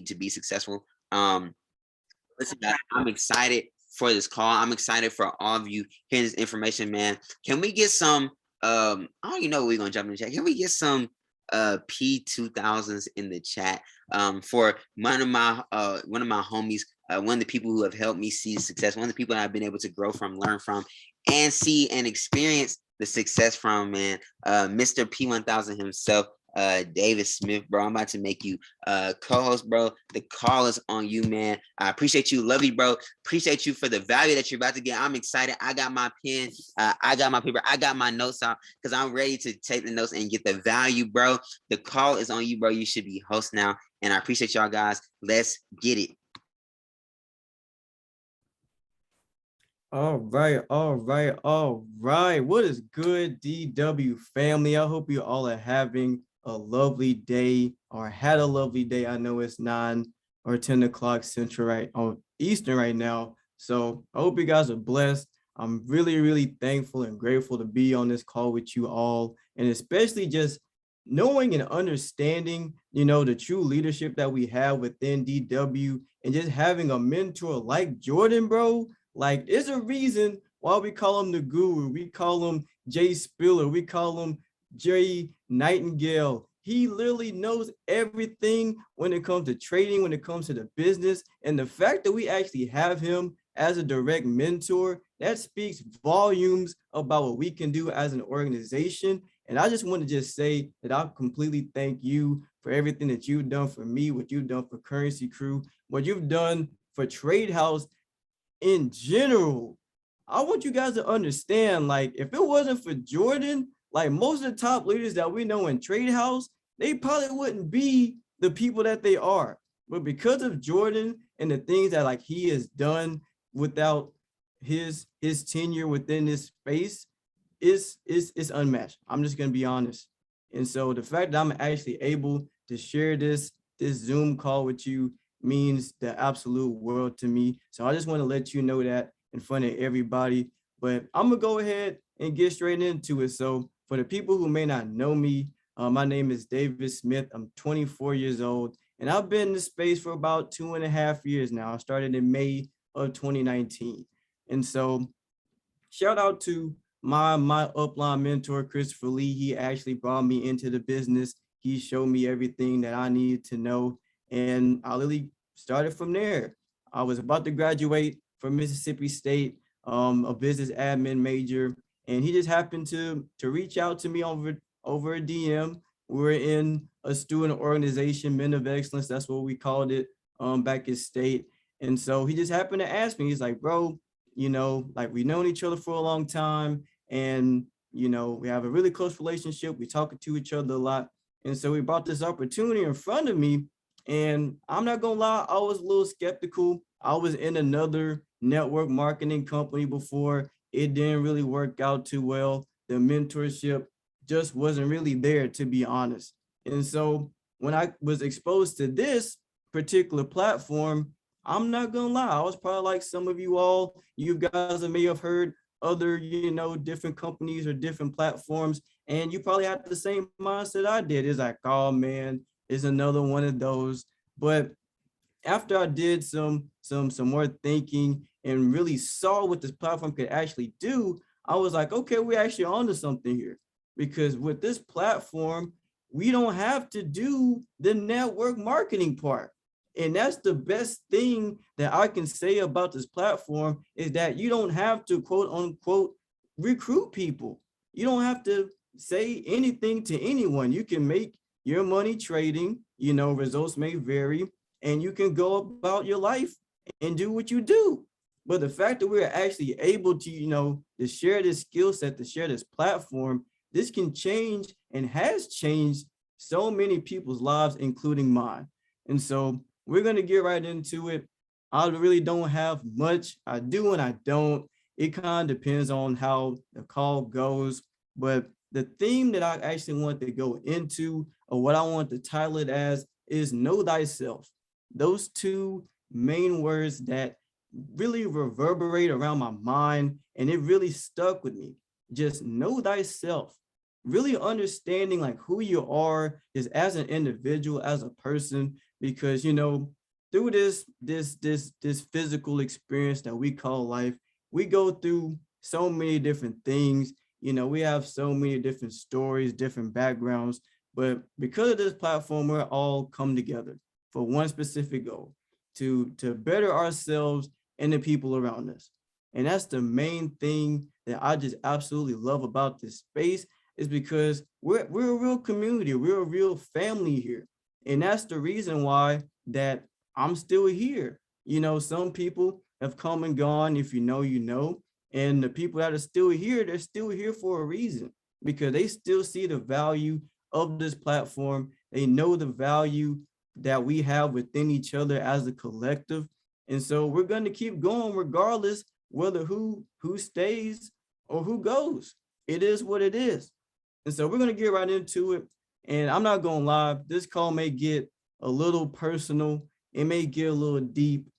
to be successful. Listen, guys, I'm excited for this call. I'm excited for all of you hearing this information, man. Can we get some? I don't even know we're gonna jump in the chat. Can we get some P2000s in the chat for one of my homies, one of the people who have helped me see success, one of the people that I've been able to grow from, learn from, and see and experience the success from, man. Mr. P1000 himself, David Smith, bro. I'm about to make you co-host, bro. The call is on you, man. I appreciate you. Love you, bro. Appreciate you for the value that you're about to get. I'm excited. I got my pen. I got my paper. I got my notes out because I'm ready to take the notes and get the value, bro. The call is on you, bro. You should be host now. And I appreciate y'all, guys. Let's get it. All right. What is good, DW family? I hope you all are having a lovely day or had a lovely day. I know it's 9 or 10 o'clock Central right on Eastern right now. So I hope you guys are blessed. I'm really, really thankful and grateful to be on this call with you all, and especially just knowing and understanding, the true leadership that we have within DW, and just having a mentor like Jordan, bro. Like, there's a reason why we call him the guru. We call him Jay Spiller. We call him Jay Nightingale. He literally knows everything when it comes to trading, when it comes to the business. And the fact that we actually have him as a direct mentor, that speaks volumes about what we can do as an organization. And I just want to just say that I completely thank you for everything that you've done for me, what you've done for Currency Crew, what you've done for Trade House in general. I want you guys to understand, like, if it wasn't for Jordan, like most of the top leaders that we know in Trade House, they probably wouldn't be the people that they are. But because of Jordan and the things that like he has done without his tenure within this space is unmatched. I'm just gonna be honest. And so the fact that I'm actually able to share this Zoom call with you means the absolute world to me. So I just want to let you know that in front of everybody. But I'm gonna go ahead and get straight into it. So for the people who may not know me, my name is David Smith. I'm 24 years old, and I've been in this space for about 2.5 years now. I started in May of 2019. And so shout out to my upline mentor, Christopher Lee. He actually brought me into the business. He showed me everything that I needed to know. And I literally started from there. I was about to graduate from Mississippi State, a business admin major. And he just happened to reach out to me over a DM. We're in a student organization, Men of Excellence. That's what we called it back in state. And so he just happened to ask me, he's like, bro, like we've known each other for a long time, and, we have a really close relationship. We talk to each other a lot. And so he brought this opportunity in front of me. And I'm not gonna lie, I was a little skeptical. I was in another network marketing company before. It didn't really work out too well. The mentorship just wasn't really there, to be honest. And so when I was exposed to this particular platform, I'm not gonna lie, I was probably like some of you all. You guys may have heard other, different companies or different platforms, and you probably had the same mindset I did. It's like, oh man, it's another one of those. But after I did some more thinking and really saw what this platform could actually do, I was like, okay, we're actually onto something here. Because with this platform, we don't have to do the network marketing part. And that's the best thing that I can say about this platform, is that you don't have to, quote unquote, recruit people. You don't have to say anything to anyone. You can make your money trading, results may vary, and you can go about your life and do what you do. But the fact that we're actually able to, to share this skill set, to share this platform, this can change and has changed so many people's lives, including mine. And so we're going to get right into it. I really don't have much. I do and I don't. It kind of depends on how the call goes. But the theme that I actually want to go into, or what I want to title it as, is Know Thyself. Those two main words that really reverberate around my mind, and it really stuck with me. Just know thyself. Really understanding like who you are is as an individual, as a person, because through this physical experience that we call life, we go through so many different things. We have so many different stories, different backgrounds, but because of this platform, we're all come together for one specific goal, to better ourselves and the people around us. And that's the main thing that I just absolutely love about this space, is because we're a real community, we're a real family here. And that's the reason why that I'm still here. Some people have come and gone, if you know, you know. And the people that are still here, they're still here for a reason, because they still see the value of this platform. They know the value that we have within each other as a collective. And so we're going to keep going regardless whether who stays or who goes. It is what it is. And so we're going to get right into it. And I'm not going to lie, this call may get a little personal. It may get a little deep.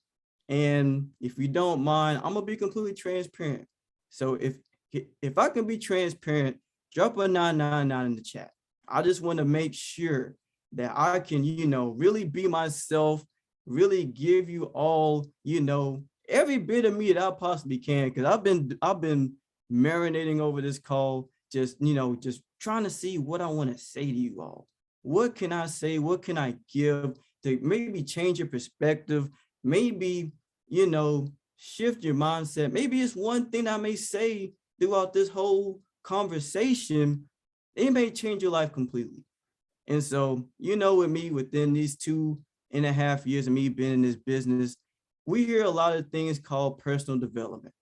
And if you don't mind, I'm going to be completely transparent. So if I can be transparent, drop a 999 in the chat. I just want to make sure that I can, really be myself, really give you all, every bit of me that I possibly can, because I've been marinating over this call, just trying to see what I want to say to you all. What can I say? What can I give to maybe change your perspective? Maybe, shift your mindset. Maybe it's one thing I may say throughout this whole conversation. It may change your life completely. And so, with me, within these 2.5 years of me being in this business, we hear a lot of things called personal development,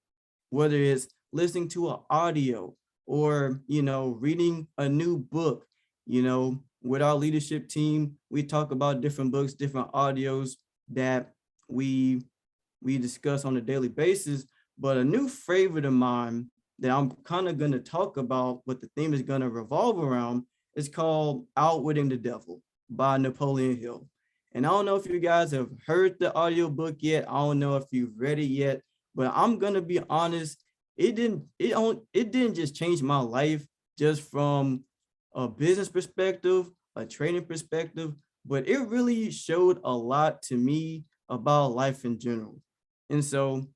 whether it's listening to an audio or, reading a new book. With our leadership team, we talk about different books, different audios that we discuss on a daily basis. But a new favorite of mine that I'm kind of going to talk about, what the theme is going to revolve around, is called Outwitting the Devil by Napoleon Hill. And I don't know if you guys have heard the audiobook yet. I don't know if you've read it yet, but I'm going to be honest, it didn't just change my life just from a business perspective, a training perspective, but it really showed a lot to me about life in general. And so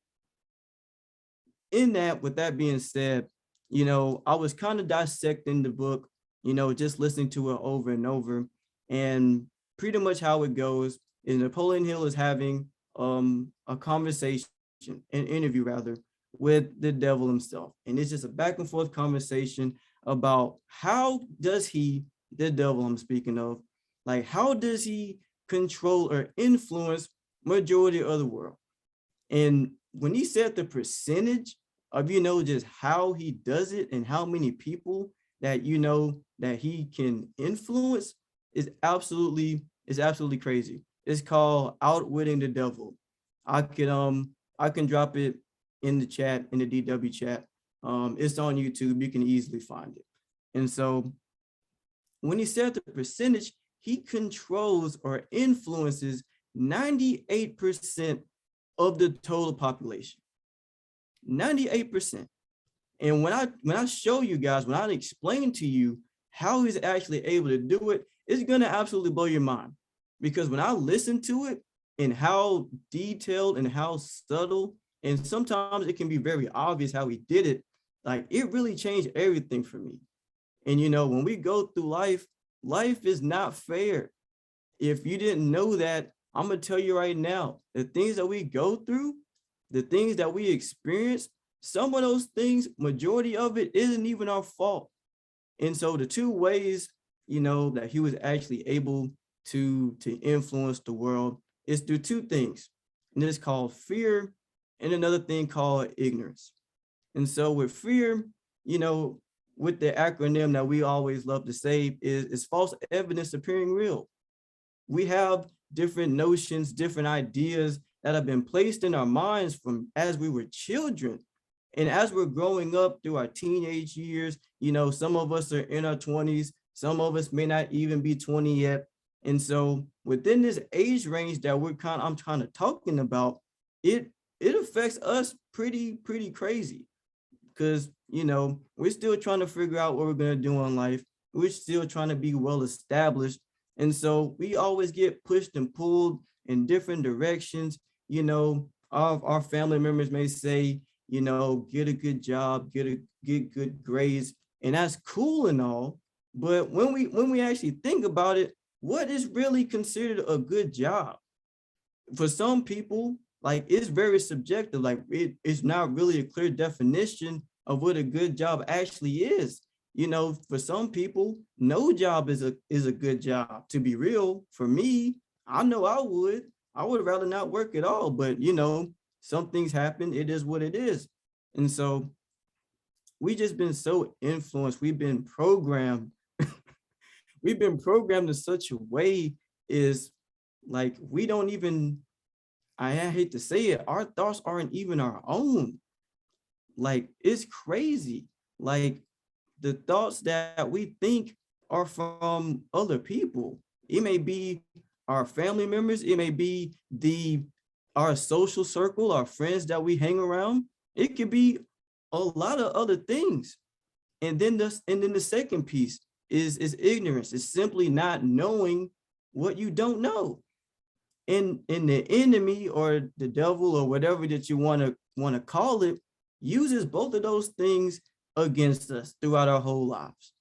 with that being said, I was kind of dissecting the book, just listening to it over and over. And pretty much how it goes is Napoleon Hill is having a conversation, an interview rather, with the devil himself. And it's just a back and forth conversation about how does the devil I'm speaking of, like, how does he control or influence majority of the world? And when he said the percentage of, just how he does it and how many people that, that he can influence is absolutely crazy. It's called Outwitting the Devil. I can drop it in the chat, in the DW chat. It's on YouTube. You can easily find it. And so when he said the percentage, he controls or influences 98% of the total population. 98%. And when I show you guys, when I explain to you how he's actually able to do it, it's going to absolutely blow your mind. Because when I listen to it and how detailed and how subtle, and sometimes it can be very obvious how he did it, like, it really changed everything for me. And, when we go through life is not fair. If you didn't know that, I'm going to tell you right now, the things that we go through, the things that we experience, some of those things, majority of it isn't even our fault. And so the two ways, that he was actually able to influence the world is through two things. And it's called fear and another thing called ignorance. And so with fear, with the acronym that we always love to say is false evidence appearing real. We have different notions, different ideas that have been placed in our minds from as we were children. And as we're growing up through our teenage years, some of us are in our 20s, some of us may not even be 20 yet. And so within this age range that I'm kind of talking about, it affects us pretty crazy. Because, we're still trying to figure out what we're going to do in life. We're still trying to be well established. And so we always get pushed and pulled in different directions. Our family members may say, get a good job, get good grades, and that's cool and all. But when we actually think about it, what is really considered a good job? For some people, like, it's very subjective. Like, it's not really a clear definition of what a good job actually is. For some people, no job is a good job. To be real, for me, I know I would rather not work at all. But some things happen. It is what it is. And so we just been so influenced. We've been programmed in such a way, is like, we don't even, I hate to say it, our thoughts aren't even our own. Like, it's crazy. Like, the thoughts that we think are from other people. It may be our family members, it may be our social circle, our friends that we hang around. It could be a lot of other things. And then the second piece is ignorance. It's simply not knowing what you don't know. And the enemy, or the devil, or whatever that you want to call it, uses both of those things against us throughout our whole lives,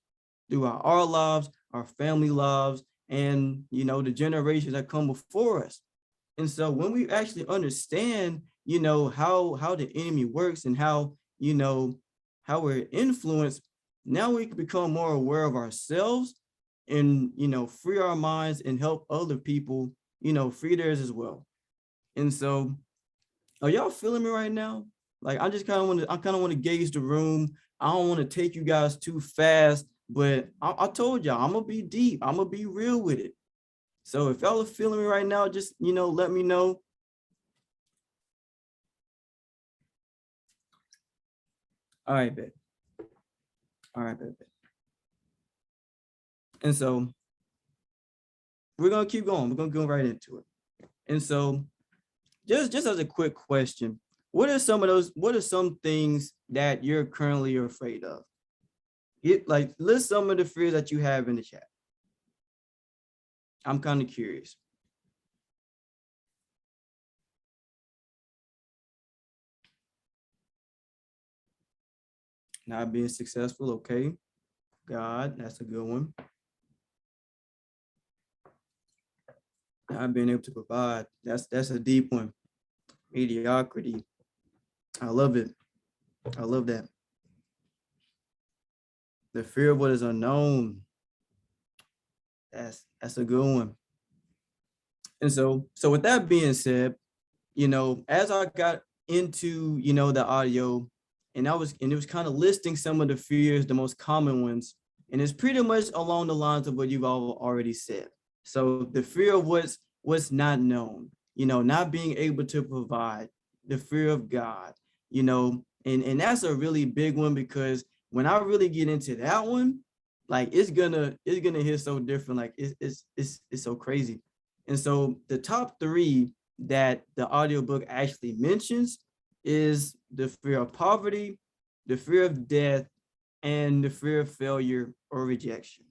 throughout our lives, our family lives, and the generations that come before us. And so when we actually understand, how the enemy works, and how we're influenced, now we can become more aware of ourselves, and free our minds and help other people, free theirs as well. And so, are y'all feeling me right now? Like, I kind of want to gauge the room. I don't want to take you guys too fast, but I told y'all, I'm gonna be deep. I'm gonna be real with it. So if y'all are feeling me right now, just let me know. All right, bet. All right, bet. And so we're gonna keep going. We're gonna go right into it. And so, just as a quick question, what are some things that you're currently afraid of? List some of the fears that you have in the chat. I'm kind of curious. Not being successful, okay. God, that's a good one. Not being able to provide, that's a deep one. Mediocrity, I love it. I love that. The fear of what is unknown, that's a good one. And so with that being said, as I got into the audio, and it was kind of listing some of the fears, the most common ones, and it's pretty much along the lines of what you've all already said. So the fear of what's not known, not being able to provide, the fear of God, and that's a really big one, because when I really get into that one, like, it's gonna hit so different. Like, it's so crazy. And so the top three that the audiobook actually mentions is the fear of poverty, the fear of death, and the fear of failure or rejection.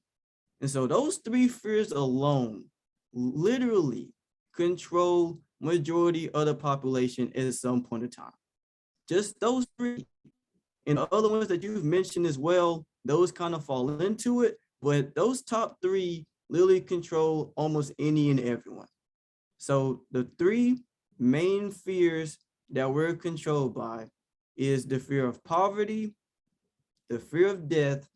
And so those three fears alone literally control majority of the population at some point in time. Just those three. And the other ones that you've mentioned as well, those kind of fall into it, but those top three literally control almost any and everyone. So the three main fears that we're controlled by is the fear of poverty, the fear of death,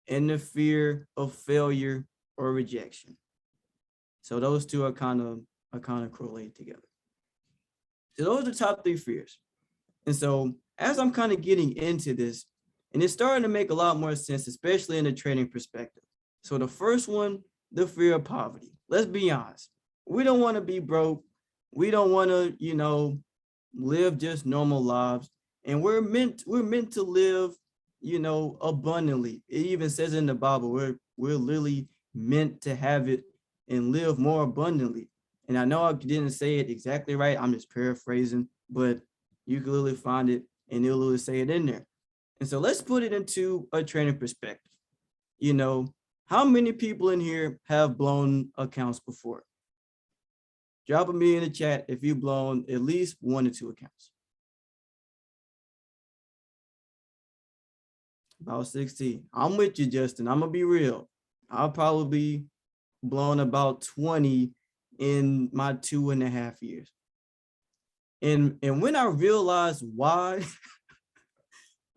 and the fear of failure or rejection. So those two are kind of correlated together. So those are the top three fears. And so as I'm kind of getting into this, and it's starting to make a lot more sense, especially in the trading perspective. So the first one, the fear of poverty. Let's be honest. We don't want to be broke. We don't want to, live just normal lives. And we're meant to live, abundantly. It even says in the Bible, we're literally meant to have it and live more abundantly. And I know I didn't say it exactly right. I'm just paraphrasing, but you can literally find it and it'll literally say it in there. And so let's put it into a trading perspective. How many people in here have blown accounts before? Drop a me in the chat if you've blown at least 1 or 2 accounts. About 16. I'm with you, Justin. I'm gonna be real. I'll probably blown about 20 in my 2.5 years. And when I realized why,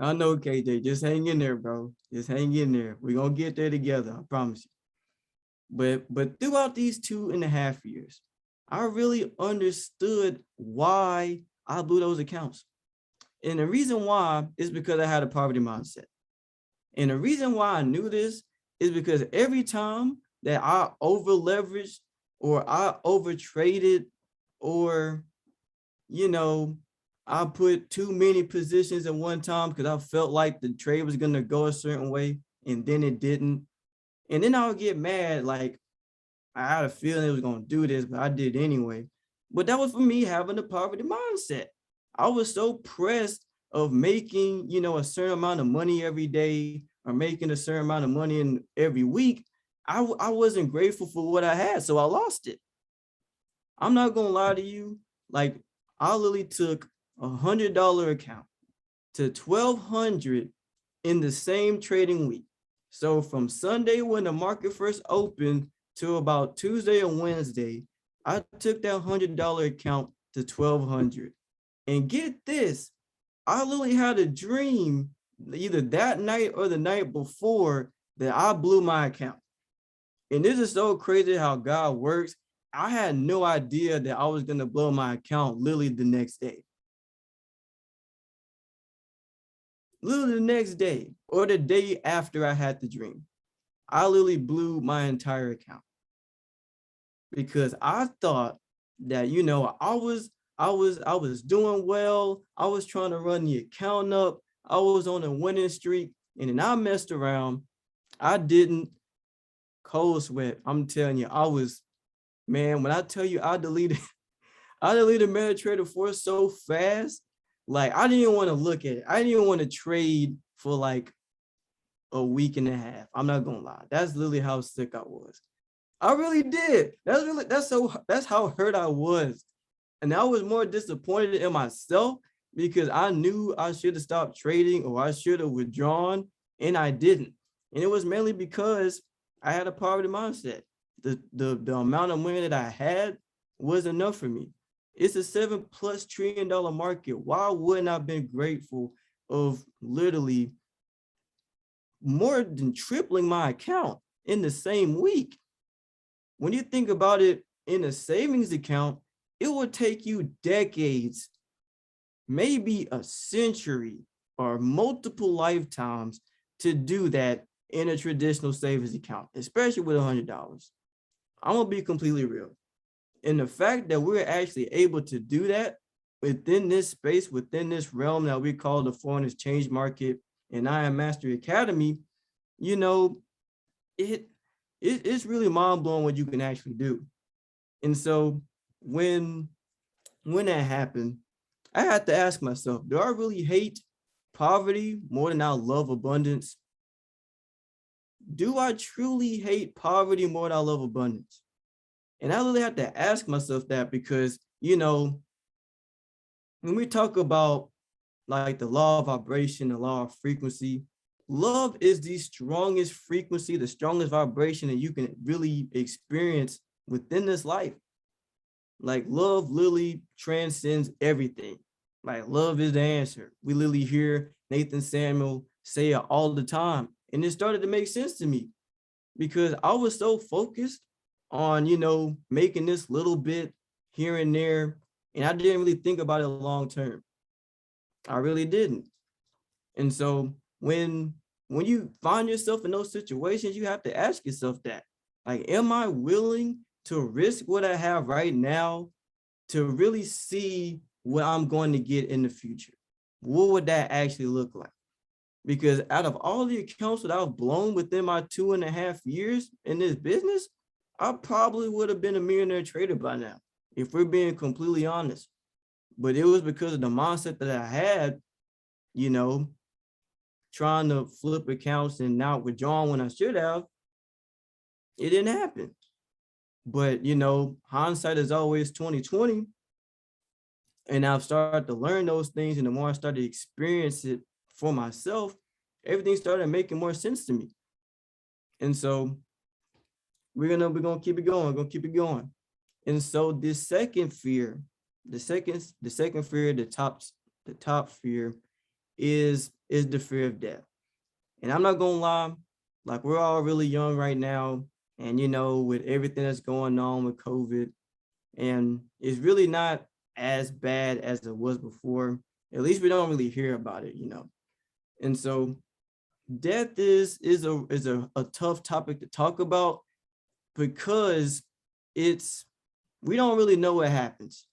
I know, KJ, just hang in there, bro. Just hang in there. We're gonna get there together, I promise you. But throughout these 2.5 years, I really understood why I blew those accounts. And the reason why is because I had a poverty mindset. And the reason why I knew this is because every time that I over leveraged or I over traded or, you know, I put too many positions at one time because I felt like the trade was going to go a certain way and then it didn't. And then I would get mad, like I had a feeling it was going to do this, but I did anyway. But that was for me having a poverty mindset. I was so pressed of making, a certain amount of money every day or making a certain amount of money in every week. I wasn't grateful for what I had, so I lost it. I'm not going to lie to you. Like, I literally took $100 account to 1,200 in the same trading week. So from Sunday when the market first opened to about Tuesday or Wednesday, I took that $100 account to 1,200. And get this, I literally had a dream either that night or the night before that I blew my account. And this is so crazy how God works. I had no idea that I was going to blow my account literally the next day. Literally the next day or the day after I had the dream, I literally blew my entire account because I thought that, I was doing well. I was trying to run the account up. I was on a winning streak, and then I messed around. I didn't cold sweat. I'm telling you, when I tell you I deleted MetaTrader 4 so fast, like I didn't even want to look at it. I didn't even want to trade for like a week and a half. I'm not gonna lie. That's literally how sick I was. I really did. That's how hurt I was. And I was more disappointed in myself because I knew I should have stopped trading or I should have withdrawn, and I didn't. And it was mainly because I had a poverty mindset. The amount of money that I had was enough for me. It's a $7+ trillion market. Why wouldn't I have been grateful of literally more than tripling my account in the same week? When you think about it, in a savings account, it would take you decades, maybe a century or multiple lifetimes to do that in a traditional savings account, especially with $100. I'm gonna be completely real. And the fact that we're actually able to do that within this space, within this realm that we call the foreign exchange market and I Am Mastery Academy, it's really mind-blowing what you can actually do. And so when that happened, I had to ask myself, do I really hate poverty more than I love abundance? Do I truly hate poverty more than I love abundance? And I really had to ask myself that because, when we talk about like the law of vibration, the law of frequency, love is the strongest frequency, the strongest vibration that you can really experience within this life. Like love literally transcends everything. Like love is the answer. We literally hear Nathan Samuel say it all the time. And it started to make sense to me because I was so focused on, making this little bit here and there. And I didn't really think about it long term. I really didn't. And so when you find yourself in those situations, you have to ask yourself that, like, am I willing to risk what I have right now to really see what I'm going to get in the future? What would that actually look like? Because out of all the accounts that I've blown within my 2.5 years in this business, I probably would have been a millionaire trader by now, if we're being completely honest. But it was because of the mindset that I had, trying to flip accounts and not withdrawing when I should have. It didn't happen. But hindsight is always 2020. And I've started to learn those things. And the more I started to experience it for myself, everything started making more sense to me. And so we're gonna keep it going, And so this second fear, the second fear, the top fear is the fear of death. And I'm not gonna lie, like we're all really young right now, and with everything that's going on with COVID, and it's really not as bad as it was before. At least we don't really hear about it. And so death is a tough topic to talk about because we don't really know what happens.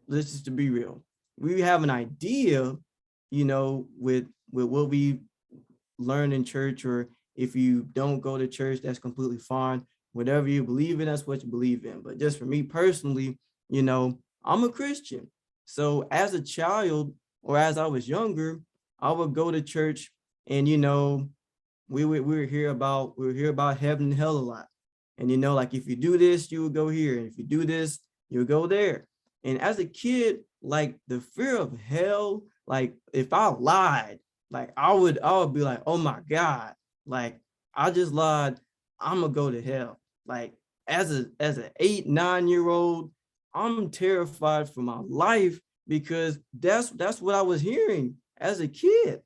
Let's just to be real. We have an idea, with what we learn in church, or if you don't go to church, that's completely fine. Whatever you believe in, that's what you believe in. But just for me personally, I'm a Christian. So as a child, or as I was younger, I would go to church, and we would hear about heaven and hell a lot. And like if you do this, you will go here. And if you do this, you'll go there. And as a kid, like the fear of hell, like if I lied, like I would be like, oh my God, like I just lied, I'm gonna go to hell. Like as an 8, 9 year old, I'm terrified for my life because that's what I was hearing as a kid.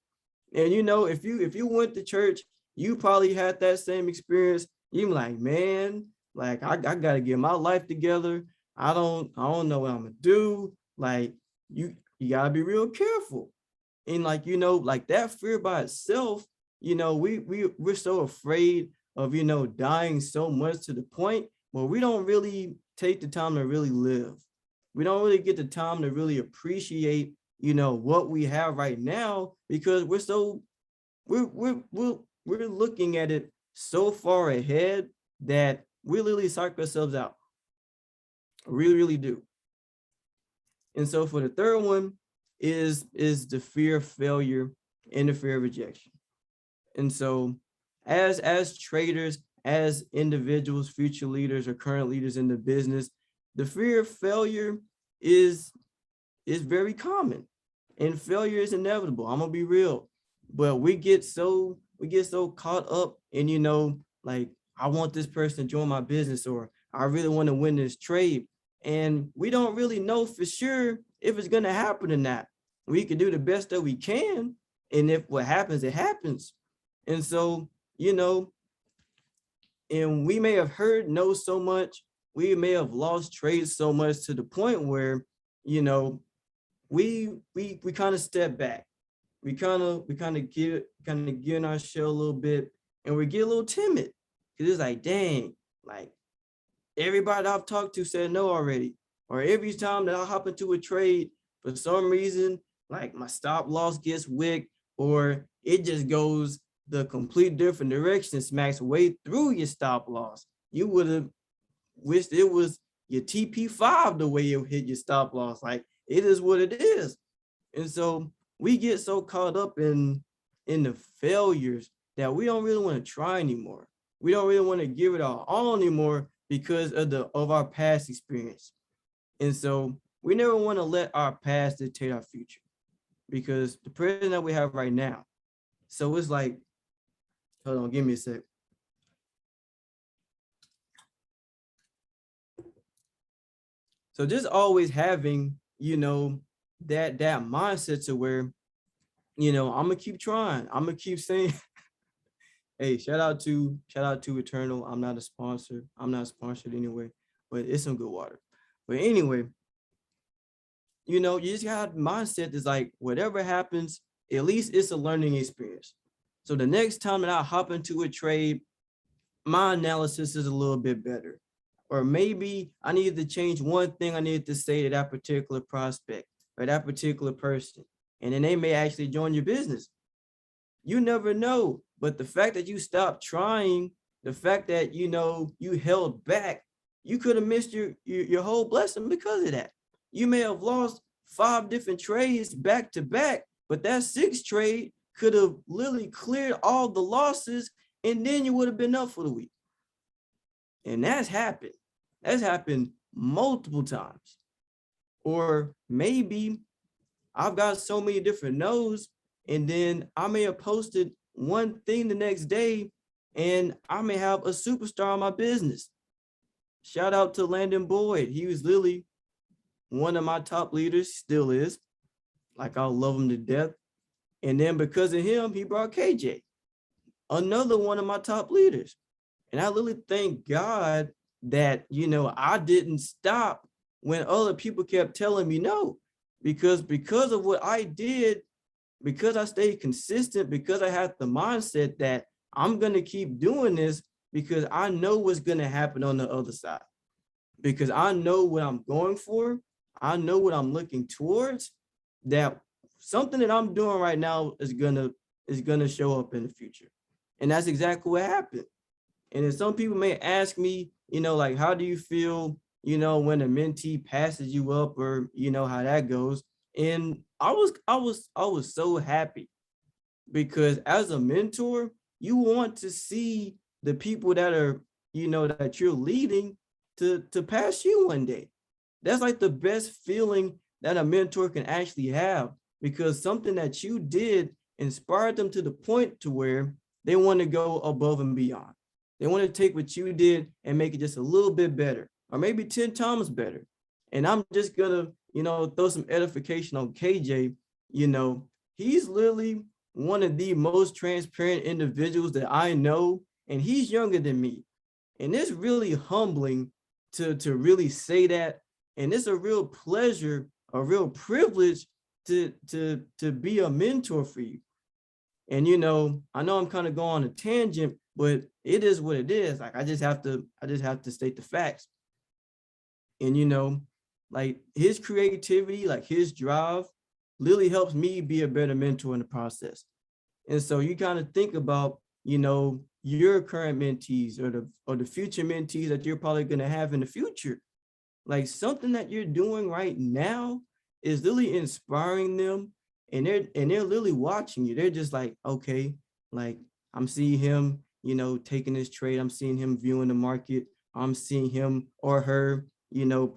And if you went to church, you probably had that same experience. You're like, man, like I gotta get my life together. I don't know what I'm gonna do. Like you gotta be real careful. And like, like that fear by itself, we're so afraid of, dying so much to the point where we don't really take the time to really live. We don't really get the time to really appreciate, what we have right now, because we're looking at it so far ahead that we literally psych ourselves out. Really, really do. And so for the third one is the fear of failure and the fear of rejection. And so as traders, as individuals, future leaders, or current leaders in the business, the fear of failure is very common, and failure is inevitable. I'm gonna be real, but we get so caught up in, like I want this person to join my business, or I really want to win this trade, and we don't really know for sure if it's gonna happen or not. We can do the best that we can, and if what happens, it happens. And so, and we may have heard no so much, we may have lost trades so much to the point where, we kind of step back. We kind of get in our shell a little bit, and we get a little timid because it's like, dang, like everybody I've talked to said no already. Or every time that I hop into a trade, for some reason, like my stop loss gets wicked, or it just goes the complete different direction, smacks way through your stop loss. You would have wished it was your TP5 the way it hit your stop loss. Like it is what it is. And so we get so caught up in the failures that we don't really want to try anymore. We don't really want to give it our all anymore because of our past experience. And so we never want to let our past dictate our future, because the present that we have right now. So it's like, hold on, give me a sec. So just always having, that mindset to where, I'm gonna keep trying. I'm gonna keep saying, hey, shout out to Eternal. I'm not a sponsor. I'm not sponsored anyway, but it's some good water. But anyway, you just got mindset is like whatever happens, at least it's a learning experience. So the next time that I hop into a trade, my analysis is a little bit better. Or maybe I needed to change one thing I needed to say to that particular prospect or that particular person. And then they may actually join your business. You never know. But the fact that you stopped trying, the fact that, you held back, you could have missed your whole blessing because of that. You may have lost 5 different trades back to back, but that 6th trade could have literally cleared all the losses, and then you would have been up for the week. And that's happened. That's happened multiple times. Or maybe I've got so many different no's, and then I may have posted one thing the next day, and I may have a superstar in my business. Shout out to Landon Boyd. He was literally one of my top leaders, still is. Like, I love him to death. And then because of him, he brought KJ, another one of my top leaders. And I literally thank God that, I didn't stop when other people kept telling me no, because of what I did, because I stayed consistent, because I had the mindset that I'm going to keep doing this because I know what's going to happen on the other side, because I know what I'm going for. I know what I'm looking towards, that something that I'm doing right now is gonna show up in the future. And that's exactly what happened. And then some people may ask me, like, how do you feel, when a mentee passes you up, or how that goes. And I was so happy, because as a mentor, you want to see the people that are, that you're leading to pass you one day. That's like the best feeling that a mentor can actually have, because something that you did inspired them to the point to where they want to go above and beyond. They want to take what you did and make it just a little bit better, or maybe 10 times better. And I'm just gonna, throw some edification on KJ. He's literally one of the most transparent individuals that I know, and he's younger than me. And it's really humbling to really say that. And it's a real pleasure, a real privilege to be a mentor for you. And I know I'm kind of going on a tangent, but it is what it is. Like, I just have to state the facts. And like, his creativity, like his drive, really helps me be a better mentor in the process. And so you kind of think about, your current mentees, or the future mentees that you're probably going to have in the future. Like, something that you're doing right now is really inspiring them, and they're literally watching you. They're just like, okay, like, I'm seeing him, taking this trade. I'm seeing him viewing the market. I'm seeing him or her,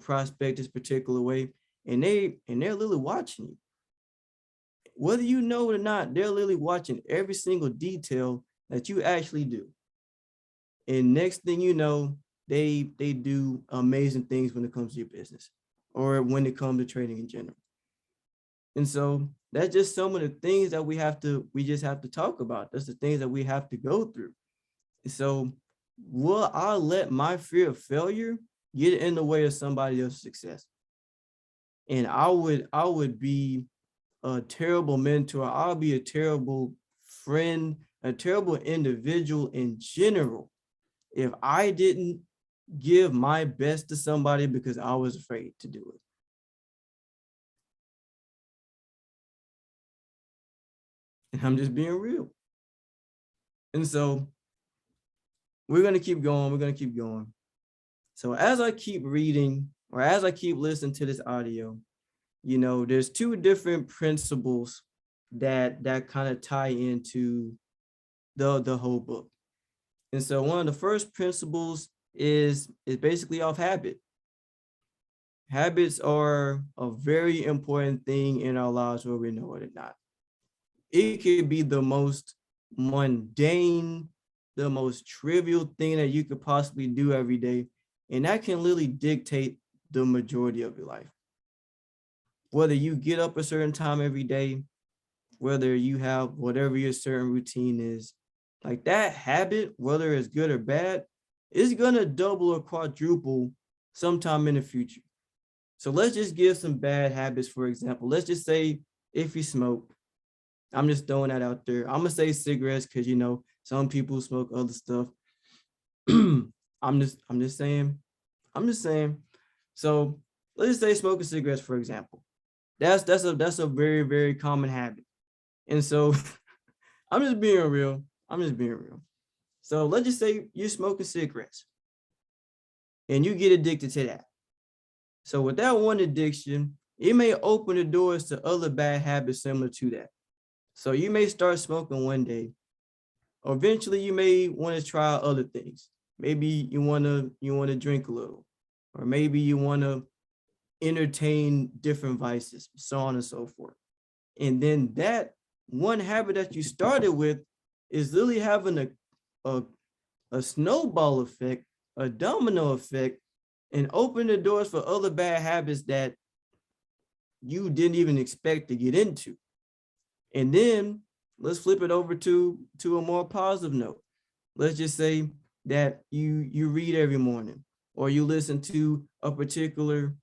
prospect this particular way, and they're literally watching you. Whether you know it or not, they're literally watching every single detail that you actually do. And next thing you know, they do amazing things when it comes to your business, or when it comes to trading in general. And so that's just some of the things that we just have to talk about. That's the things that we have to go through. So will I let my fear of failure get in the way of somebody else's success? And I would be a terrible mentor. I'll be a terrible friend, a terrible individual in general, if I didn't give my best to somebody because I was afraid to do it. And I'm just being real. And so we're going to keep going. We're going to keep going. So as I keep reading, or as I keep listening to this audio, there's two different principles that kind of tie into the whole book. And so one of the first principles is basically off habit. Habits are a very important thing in our lives, whether we know it or not. It could be the most mundane, the most trivial thing that you could possibly do every day, and that can literally dictate the majority of your life. Whether you get up a certain time every day, whether you have whatever your certain routine is, like, that habit, whether it's good or bad, is gonna double or quadruple sometime in the future. So let's just give some bad habits, for example. Let's just say, if you smoke, I'm just throwing that out there. I'm gonna say cigarettes because some people smoke other stuff. I'm just saying. So let's just say smoking cigarettes, for example. That's a very, very common habit. And so I'm just being real. So let's just say you're smoking cigarettes and you get addicted to that. So with that one addiction, it may open the doors to other bad habits similar to that. So you may start smoking one day. Eventually, you may want to try other things. Maybe you wanna drink a little, or maybe you wanna entertain different vices, so on and so forth. And then that one habit that you started with is literally having a, a snowball effect, a domino effect, and open the doors for other bad habits that you didn't even expect to get into. And then let's flip it over to a more positive note. Let's just say that you read every morning, or you listen to a particular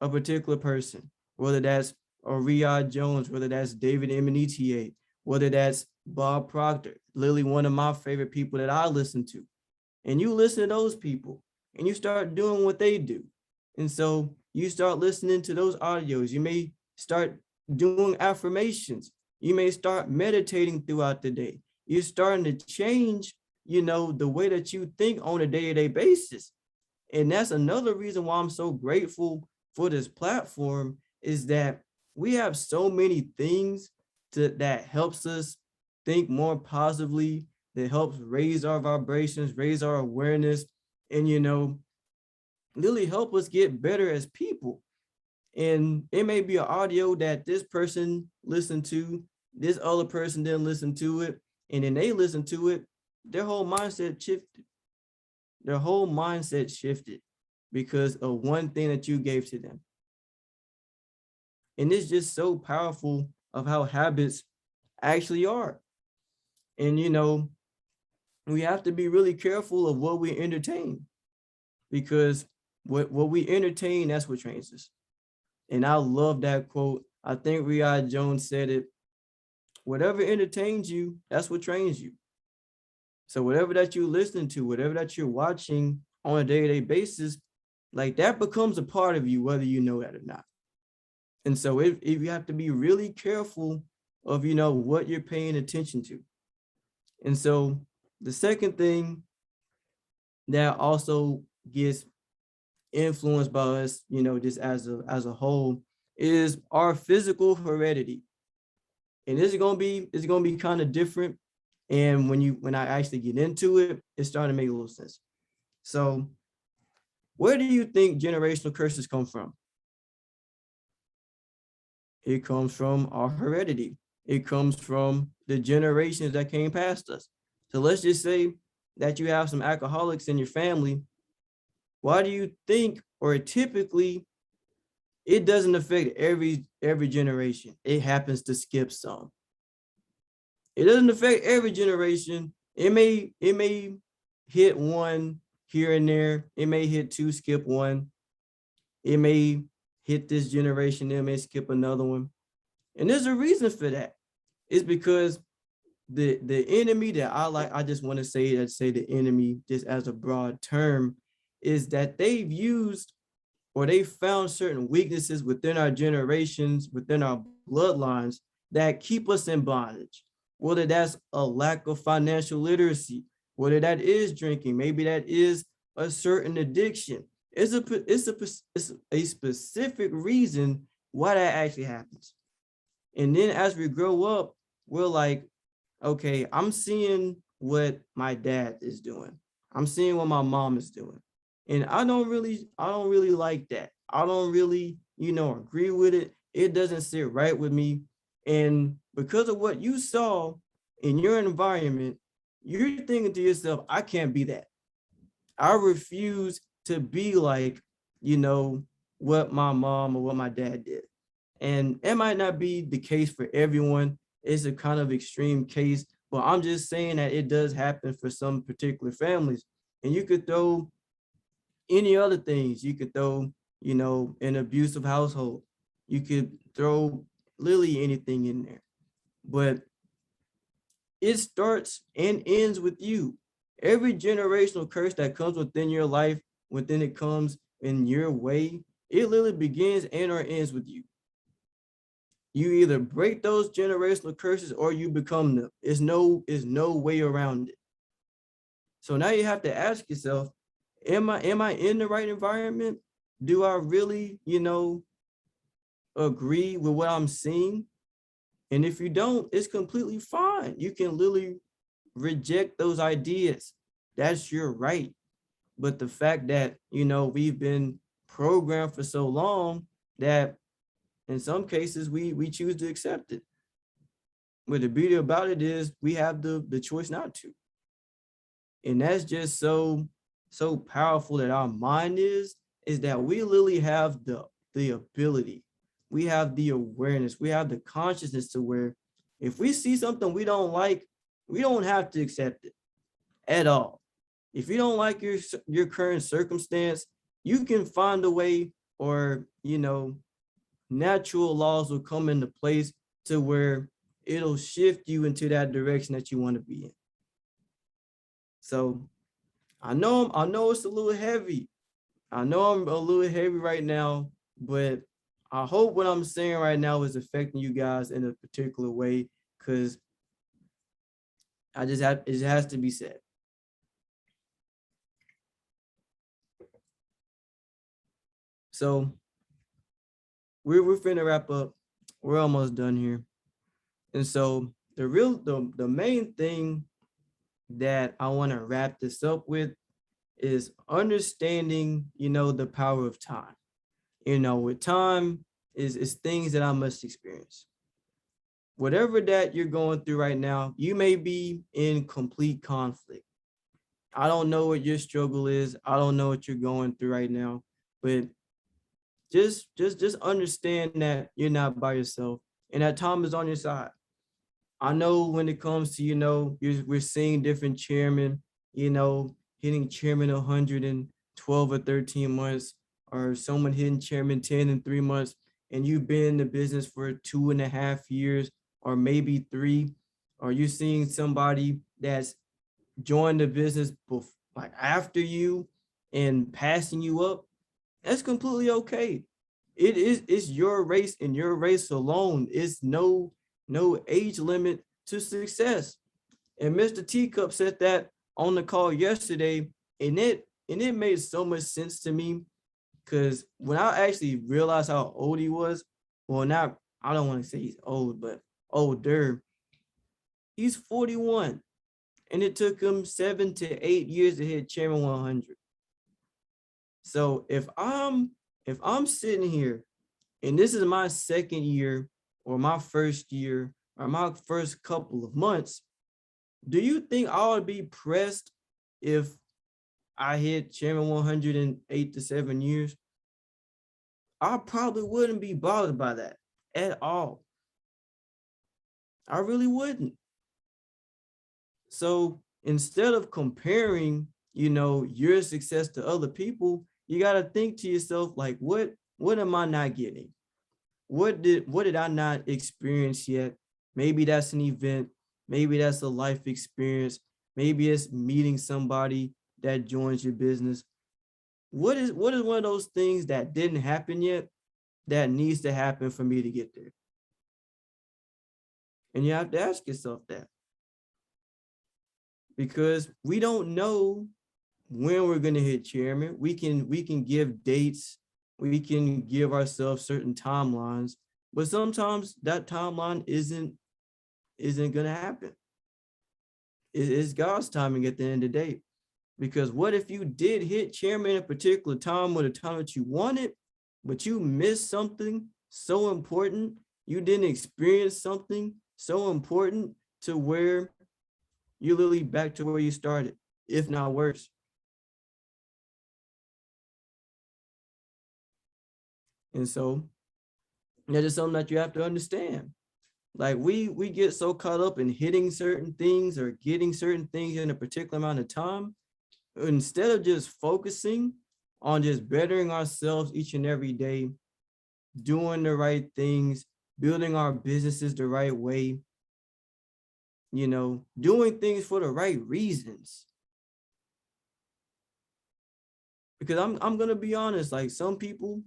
person, whether that's Riyad Jones, whether that's David Emenetier, whether that's Bob Proctor, literally one of my favorite people that I listen to. And you listen to those people and you start doing what they do. And so you start listening to those audios. You may start doing affirmations. You may start meditating throughout the day. You're starting to change, the way that you think on a day-to-day basis. And that's another reason why I'm so grateful for this platform, is that we have so many things that helps us think more positively, that helps raise our vibrations, raise our awareness, and really help us get better as people. And it may be an audio that this person listened to, this other person didn't listen to it, and then they listened to it, their whole mindset shifted. Their whole mindset shifted because of one thing that you gave to them. And it's just so powerful of how habits actually are. And we have to be really careful of what we entertain, because what we entertain, that's what trains us. And I love that quote. I think Riyad Jones said it. Whatever entertains you, that's what trains you. So whatever that you listen to, whatever that you're watching on a day-to-day basis, like that becomes a part of you, whether you know that or not. And so if you have to be really careful of, what you're paying attention to. And so the second thing that also gets influenced by us, just as a whole, is our physical heredity. And it's gonna be kind of different. And when I actually get into it, it's starting to make a little sense. So where do you think generational curses come from? It comes from our heredity. It comes from the generations that came past us. So let's just say that you have some alcoholics in your family. Why do you think, or typically, it doesn't affect every generation? It happens to skip some. It doesn't affect every generation. It may hit one here and there. It may hit two, skip one. It may hit this generation, it may skip another one. And there's a reason for that. It's because the enemy that I just want to say the enemy just as a broad term, is that they've used, or they found certain weaknesses within our generations, within our bloodlines, that keep us in bondage. Whether that's a lack of financial literacy, whether that is drinking, maybe that is a certain addiction. It's a specific reason why that actually happens. And then as we grow up, we're like, okay, I'm seeing what my dad is doing. I'm seeing what my mom is doing. And I don't really like that. I don't really, agree with it. It doesn't sit right with me. And because of what you saw in your environment, you're thinking to yourself, I can't be that. I refuse to be like, what my mom or what my dad did. And it might not be the case for everyone. It's a kind of extreme case, but I'm just saying that it does happen for some particular families. And you could throw any other things. You could throw, an abusive household. You could throw literally anything in there. But it starts and ends with you. Every generational curse that comes within your life, within it comes in your way, it literally begins and or ends with you. You either break those generational curses or you become them. There's no way around it. So now you have to ask yourself, am I in the right environment? Do I really, agree with what I'm seeing? And if you don't, it's completely fine. You can literally reject those ideas. That's your right. But the fact that, we've been programmed for so long that in some cases we choose to accept it. But the beauty about it is we have the choice not to. And that's just so powerful that our mind is that we literally have the ability, we have the awareness, we have the consciousness to where if we see something we don't like, we don't have to accept it at all. If you don't like your current circumstance, you can find a way, or natural laws will come into place to where it'll shift you into that direction that you want to be in. So I know it's a little heavy. I know I'm a little heavy right now, but I hope what I'm saying right now is affecting you guys in a particular way, because it has to be said. So we're finna wrap up. We're almost done here. And so the main thing that I want to wrap this up with is understanding, the power of time. With time is things that I must experience. Whatever that you're going through right now, you may be in complete conflict. I don't know what your struggle is. I don't know what you're going through right now, but just understand that you're not by yourself and that time is on your side. I know when it comes to, we're seeing different chairmen, hitting chairman 112 or 13 months, or someone hitting chairman 10 in 3 months, and you've been in the business for 2.5 years, or maybe 3, or you're seeing somebody that's joined the business like after you and passing you up. That's completely okay. It's your race, and your race alone is no age limit to success. And Mr. Teacup said that on the call yesterday, and it made so much sense to me, because when I actually realized how old he was, well, not, I don't want to say he's old, but older. He's 41, and it took him 7 to 8 years to hit Chairman 100. So if I'm sitting here and this is my second year, or my first year, or my first couple of months, do you think I would be pressed if I hit Chairman 100 in 8 to 7 years? I probably wouldn't be bothered by that at all. I really wouldn't. So instead of comparing, your success to other people, you got to think to yourself, like, what am I not getting? What did I not experience yet? Maybe that's an event, maybe that's a life experience, maybe it's meeting somebody that joins your business. What is one of those things that didn't happen yet that needs to happen for me to get there? And you have to ask yourself that, because we don't know when we're going to hit chairman. We can give dates, we can give ourselves certain timelines, but sometimes that timeline isn't going to happen. It's God's timing at the end of the day. Because what if you did hit chairman at a particular time, or the time that you wanted, but you missed something so important, you didn't experience something so important, to where you're literally back to where you started, if not worse. And so that is something that you have to understand. Like we get so caught up in hitting certain things or getting certain things in a particular amount of time, instead of just focusing on just bettering ourselves each and every day, doing the right things, building our businesses the right way, doing things for the right reasons. Because I'm gonna be honest, like some people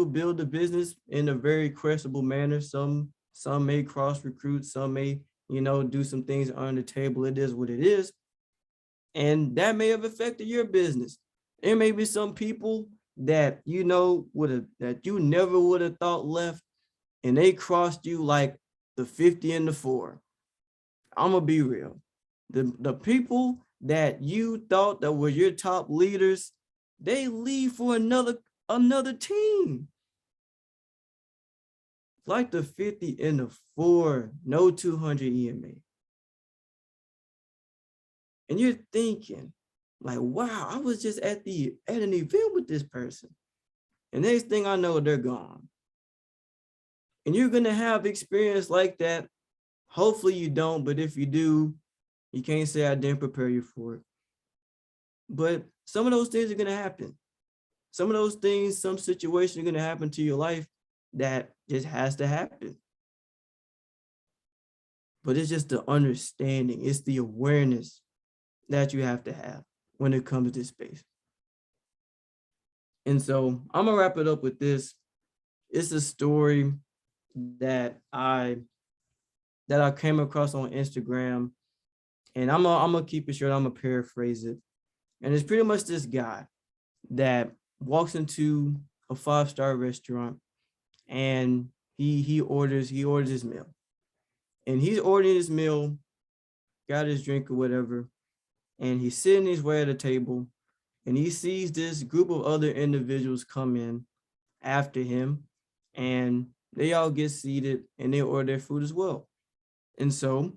build the business in a very questionable manner. Some may cross recruit, some may, do some things on the table. It is what it is. And that may have affected your business. There may be some people that that you never would have thought left, and they crossed you like the 50 and the 4. I'm gonna be real. The people that you thought that were your top leaders, they leave for another team. Like the 50 and the 4, no 200 EMA. And you're thinking, like, wow, I was just at an event with this person. And next thing I know, they're gone. And you're gonna have experience like that. Hopefully you don't, but if you do, you can't say I didn't prepare you for it. But some of those things are gonna happen. Some of those things, some situations are gonna happen to your life that just has to happen. But it's just the understanding, it's the awareness that you have to have when it comes to this space. And so I'm gonna wrap it up with this. It's a story that I came across on Instagram, and I'm gonna keep it short. I'm gonna paraphrase it, and it's pretty much this guy that walks into a 5-star restaurant, and he orders his meal, and he's ordering his meal, got his drink or whatever, and he's sitting his way at a table, and he sees this group of other individuals come in after him, and they all get seated and they order their food as well. And so,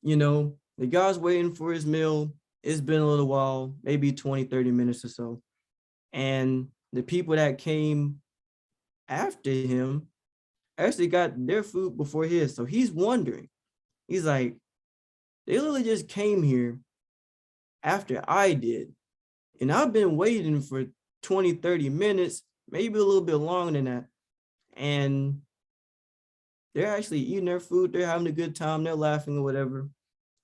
the guy's waiting for his meal. It's been a little while, maybe 20, 30 minutes or so. And the people that came after him actually got their food before his. So he's wondering, he's like, they literally just came here after I did. And I've been waiting for 20, 30 minutes, maybe a little bit longer than that. And they're actually eating their food. They're having a good time. They're laughing or whatever.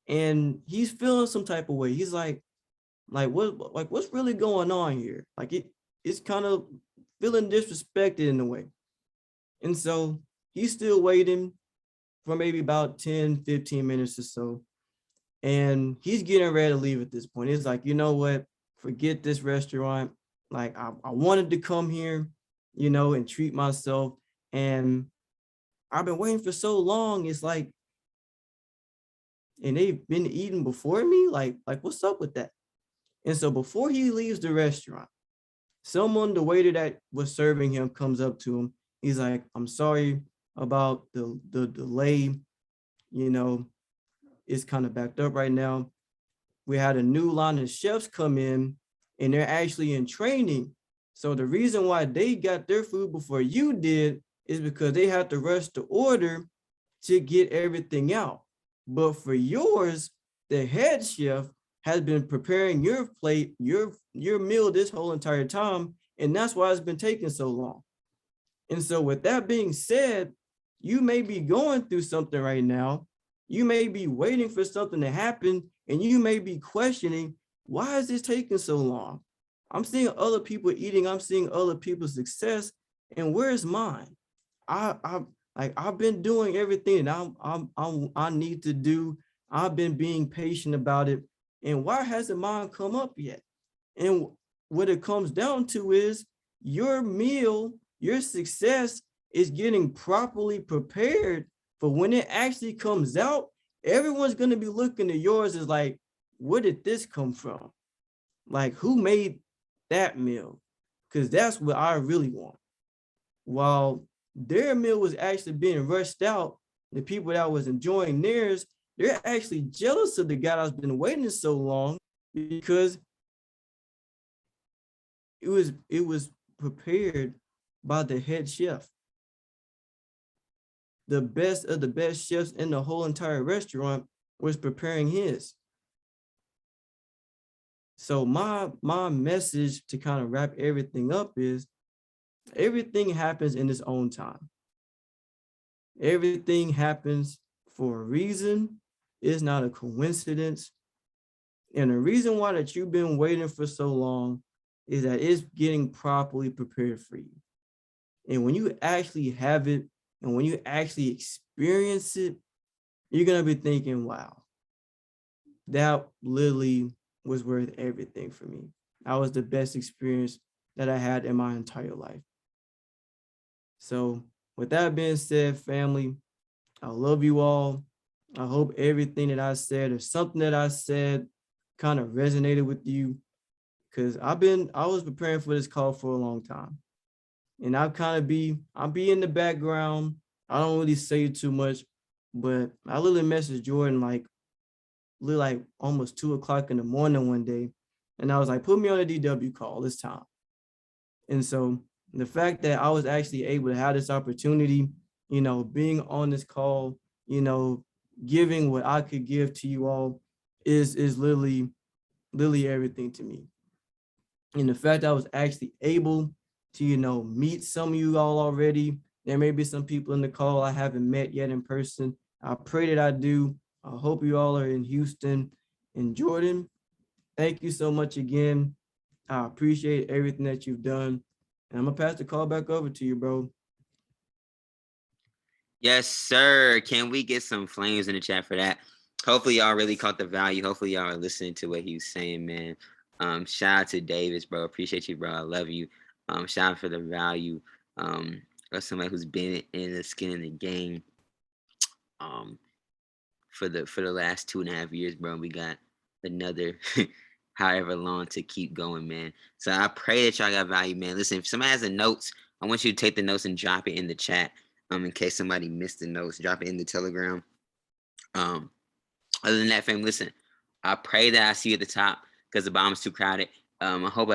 And he's feeling some type of way. He's like what's really going on here? Like it's kind of feeling disrespected in a way. And so he's still waiting for maybe about 10, 15 minutes or so. And he's getting ready to leave at this point. He's like, you know what? Forget this restaurant. Like I wanted to come here, and treat myself. And I've been waiting for so long. It's like, and they've been eating before me. Like what's up with that? And so before he leaves the restaurant, the waiter that was serving him comes up to him. He's like, I'm sorry about the delay. It's kind of backed up right now. We had a new line of chefs come in, and they're actually in training. So the reason why they got their food before you did is because they had to rush the order to get everything out. But for yours, the head chef has been preparing your plate, your meal this whole entire time, and that's why it's been taking so long. And so with that being said, you may be going through something right now. You may be waiting for something to happen, and you may be questioning, why is this taking so long? I'm seeing other people eating, I'm seeing other people's success, and where's mine? I've been doing everything that I need to do. I've been being patient about it, and why hasn't mine come up yet? And what it comes down to is your meal, your success is getting properly prepared for when it actually comes out. Everyone's going to be looking at yours as like, where did this come from? Like, who made that meal? Because that's what I really want. While their meal was actually being rushed out, the people that was enjoying theirs, they're actually jealous of the guy that's been waiting so long because it was prepared by the head chef. The best of the best chefs in the whole entire restaurant was preparing his. So my message to kind of wrap everything up is everything happens in its own time. Everything happens for a reason. It's not a coincidence. And the reason why that you've been waiting for so long is that it's getting properly prepared for you. And when you actually have it, and when you actually experience it, you're going to be thinking, wow, that literally was worth everything for me. That was the best experience that I had in my entire life. So with that being said, family, I love you all. I hope everything that I said or something that I said kind of resonated with you, because I was preparing for this call for a long time. And I'll be in the background. I don't really say too much, but I literally messaged Jordan like almost 2 o'clock in the morning one day. And I was like, put me on a DW call this time. And so the fact that I was actually able to have this opportunity, being on this call, giving what I could give to you all is literally everything to me. And the fact that I was actually able to, meet some of you all already. There may be some people in the call I haven't met yet in person. I pray that I do. I hope you all are in Houston. And Jordan, thank you so much again. I appreciate everything that you've done. And I'm gonna pass the call back over to you, bro. Yes, sir. Can we get some flames in the chat for that? Hopefully y'all really caught the value. Hopefully y'all are listening to what he was saying, man. Shout out to Davis, bro. Appreciate you, bro. I love you. Shout out for the value of somebody who's been in the skin in the game for the last 2.5 years, bro. We got another however long to keep going, man. So I pray that y'all got value, man. Listen, if somebody has the notes, I want you to take the notes and drop it in the chat. In case somebody missed the notes, drop it in the Telegram. Other than that, fam, listen, I pray that I see you at the top because the bottom's too crowded. I hope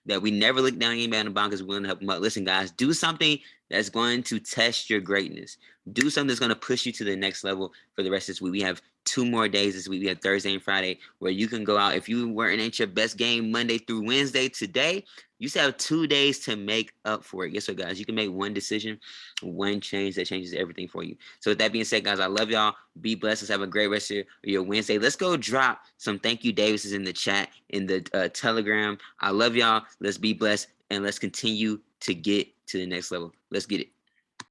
that we never look down anybody on the bottom because we're willing to help them out. Listen, guys, do something that's going to test your greatness. Do something that's going to push you to the next level for the rest of this week. We have 2 more days this week. We have Thursday and Friday where you can go out. If you weren't at your best game Monday through Wednesday today, you still have 2 days to make up for it. Guess what, guys? You can make one decision, one change that changes everything for you. So with that being said, guys, I love y'all. Be blessed. Let's have a great rest of your Wednesday. Let's go drop some thank you Davises in the chat, in the Telegram. I love y'all. Let's be blessed and let's continue to get to the next level. Let's get it.